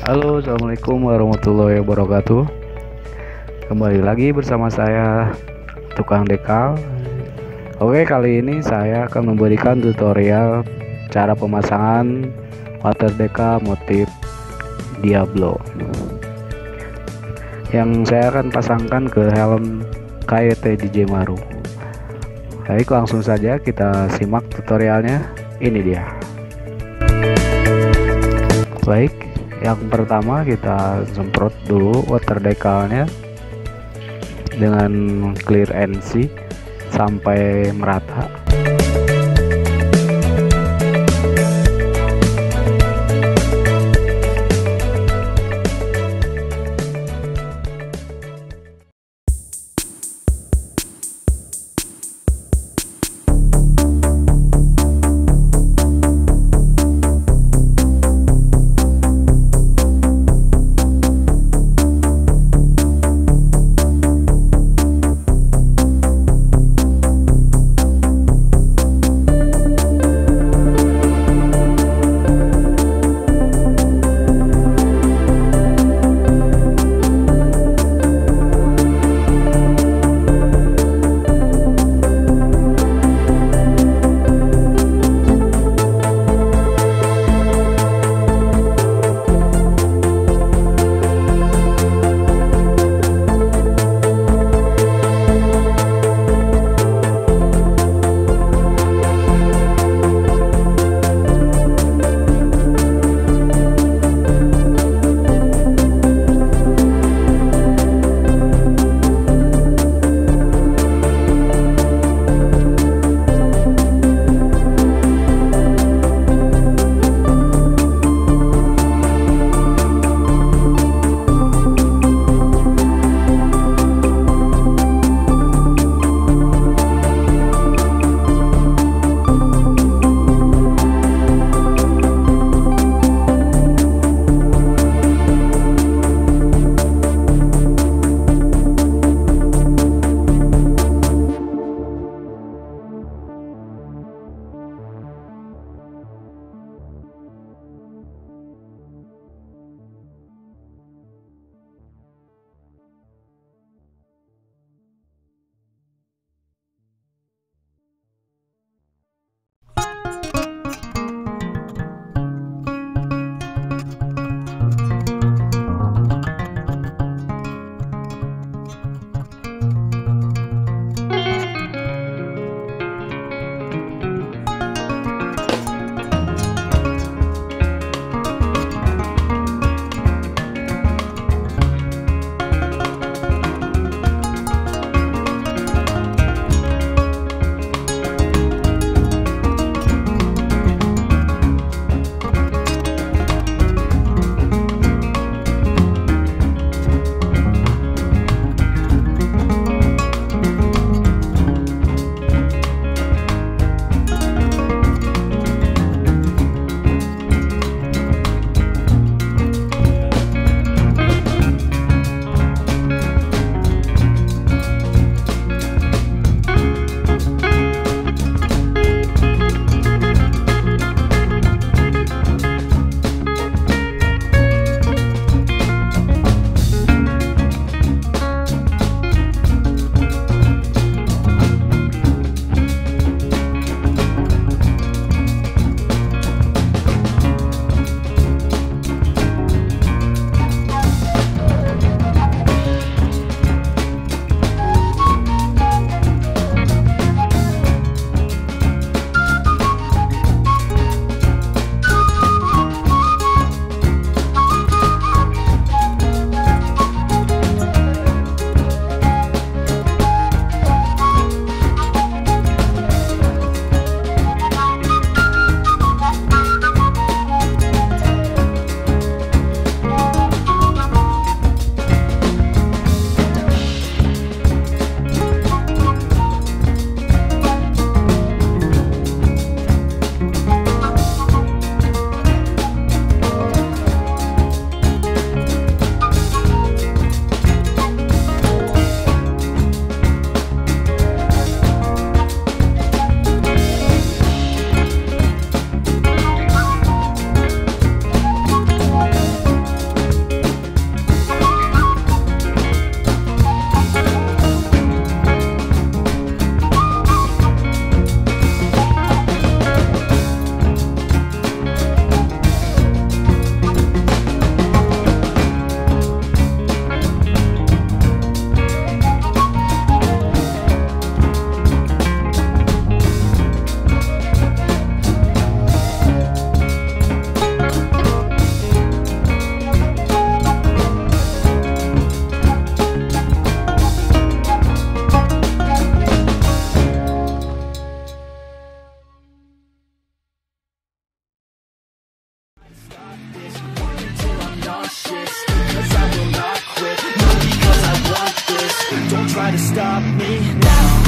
Halo, assalamualaikum warahmatullahi wabarakatuh. Kembali lagi bersama saya, tukang decal. Oke, kali ini saya akan memberikan tutorial cara pemasangan water decal motif Diablo yang saya akan pasangkan ke helm KYT DJ Maru. Baik, langsung saja kita simak tutorialnya. Ini dia. Baik, yang pertama kita semprot dulu water decalnya dengan clear NC sampai merata. persist, 'cause I will not quit. No, because I want this. Don't try to stop me now.